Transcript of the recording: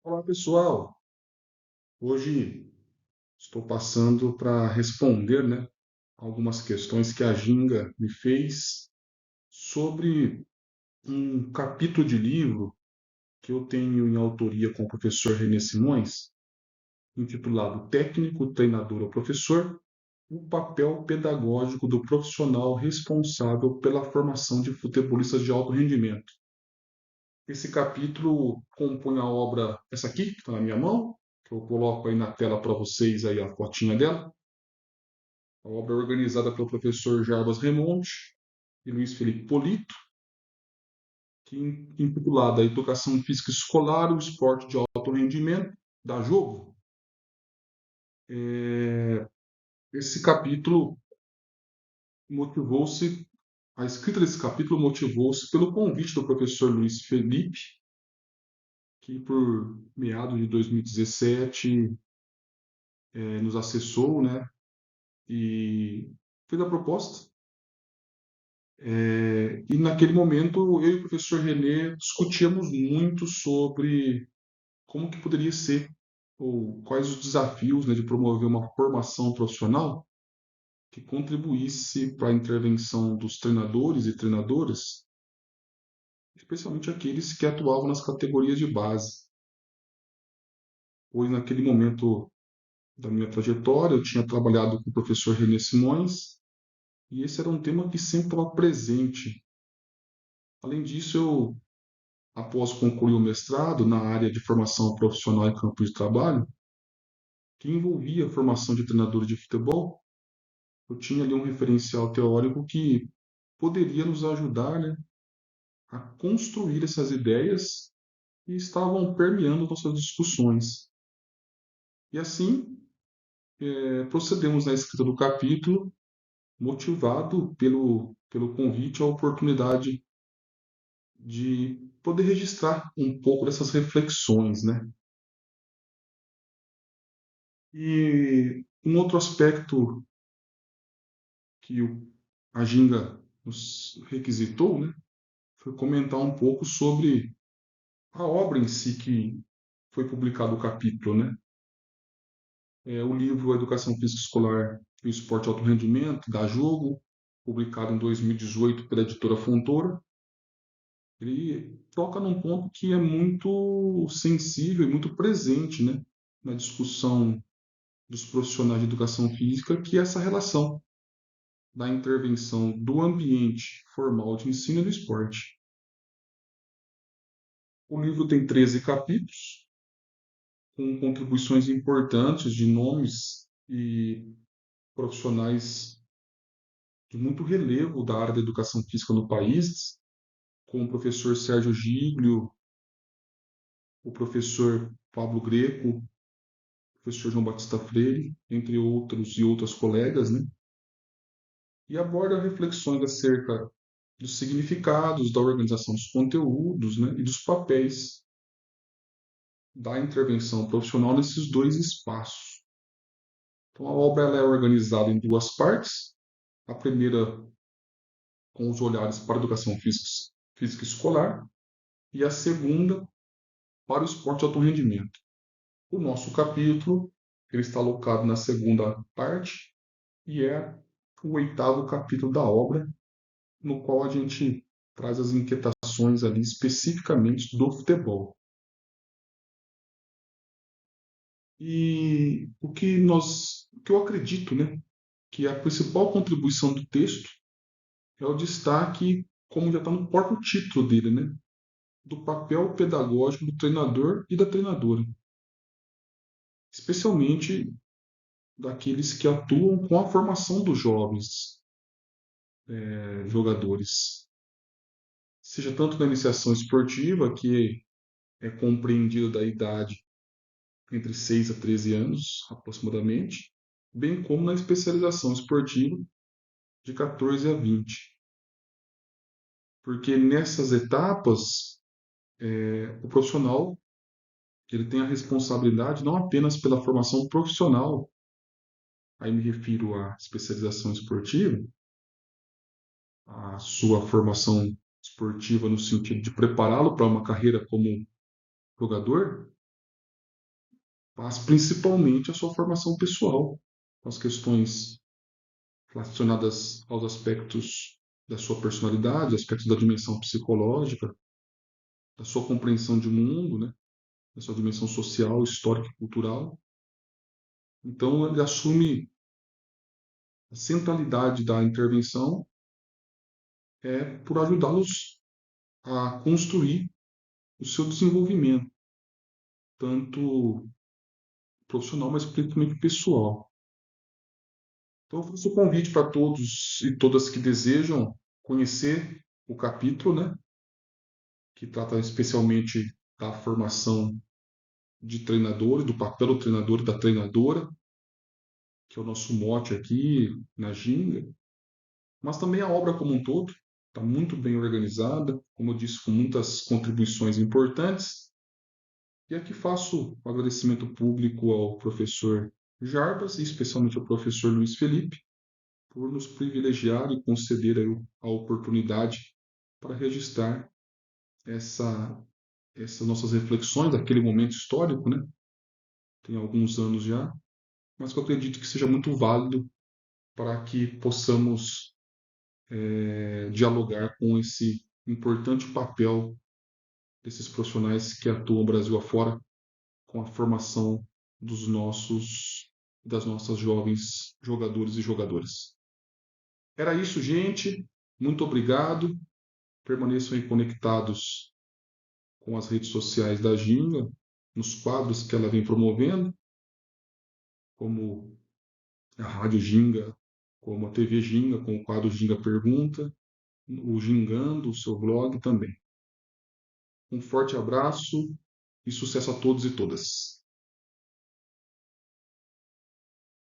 Olá, pessoal. Hoje estou passando para responder, algumas questões que a Ginga me fez sobre um capítulo de livro que eu tenho em autoria com o professor René Simões, intitulado Técnico, Treinador ou Professor: o papel pedagógico do profissional responsável pela formação de futebolistas de alto rendimento. Esse capítulo compõe a obra, essa aqui, que está na minha mão, que eu coloco aí na tela para vocês aí a fotinha dela. A obra é organizada pelo professor Jarbas Remonte e Luiz Felipe Polito, que intitulada Educação Física Escolar, o Esporte de Alto Rendimento, da Jogo. Esse capítulo motivou-se, a escrita desse capítulo motivou-se pelo convite do professor Luiz Felipe, que por meados de 2017 nos acessou, e fez a proposta. E naquele momento eu e o professor René discutíamos muito sobre como que poderia ser ou quais os desafios, de promover uma formação profissional que contribuísse para a intervenção dos treinadores e treinadoras, especialmente aqueles que atuavam nas categorias de base. Pois naquele momento da minha trajetória eu tinha trabalhado com o professor René Simões e esse era um tema que sempre estava presente. Além disso, após concluir o mestrado na área de formação profissional e campo de trabalho, que envolvia a formação de treinadores de futebol, eu tinha ali um referencial teórico que poderia nos ajudar, a construir essas ideias que estavam permeando nossas discussões. E assim, procedemos na escrita do capítulo, motivado pelo convite à oportunidade de poder registrar um pouco dessas reflexões, E um outro aspecto que a Ginga nos requisitou, foi comentar um pouco sobre a obra em si que foi publicado o capítulo, É o livro Educação Física Escolar e o Esporte de Alto Rendimento, da Jogo, publicado em 2018 pela editora Fontoura. Ele toca num ponto que é muito sensível e muito presente, na discussão dos profissionais de educação física, que é essa relação da intervenção do ambiente formal de ensino e do esporte. O livro tem 13 capítulos, com contribuições importantes de nomes e profissionais de muito relevo da área da educação física no país, como o professor Sérgio Giglio, o professor Pablo Greco, o professor João Batista Freire, entre outros e outras colegas, e aborda reflexões acerca dos significados, da organização dos conteúdos, e dos papéis da intervenção profissional nesses dois espaços. Então, a obra ela é organizada em duas partes. A primeira, com os olhares para a educação física escolar, e a segunda, para o esporte de alto rendimento. O nosso capítulo ele está alocado na segunda parte e é o oitavo capítulo da obra, no qual a gente traz as inquietações ali especificamente do futebol. E o que eu acredito, que a principal contribuição do texto é o destaque, como já está no próprio título dele, do papel pedagógico do treinador e da treinadora, especialmente daqueles que atuam com a formação dos jovens jogadores, seja tanto na iniciação esportiva, que é compreendida da idade entre 6 a 13 anos, aproximadamente, bem como na especialização esportiva de 14 a 20. Porque nessas etapas, o profissional ele tem a responsabilidade não apenas pela formação profissional, aí me refiro à especialização esportiva, a sua formação esportiva no sentido de prepará-lo para uma carreira como jogador, mas principalmente a sua formação pessoal, as questões relacionadas aos aspectos da sua personalidade, aspectos da dimensão psicológica, da sua compreensão de mundo, né? Da sua dimensão social, histórica e cultural. Então, ele assume a centralidade da intervenção por ajudá-los a construir o seu desenvolvimento, tanto profissional, mas principalmente pessoal. Então, eu faço o convite para todos e todas que desejam conhecer o capítulo, né, que trata especialmente da formação de treinadores, do papel do treinador e da treinadora, que é o nosso mote aqui na Ginga, mas também a obra como um todo está muito bem organizada, como eu disse, com muitas contribuições importantes. E aqui faço o agradecimento público ao professor Jarbas e especialmente ao professor Luiz Felipe por nos privilegiar e conceder a oportunidade para registrar essa, essas nossas reflexões daquele momento histórico, né? Tem alguns anos já, mas que eu acredito que seja muito válido para que possamos dialogar com esse importante papel desses profissionais que atuam Brasil afora com a formação dos nossos das nossas jovens jogadores e jogadoras. Era isso, gente. Muito obrigado. Permaneçam aí conectados com as redes sociais da Ginga, nos quadros que ela vem promovendo, como a Rádio Ginga, como a TV Ginga, com o quadro Ginga Pergunta, o Gingando, o seu blog também. Um forte abraço e sucesso a todos e todas.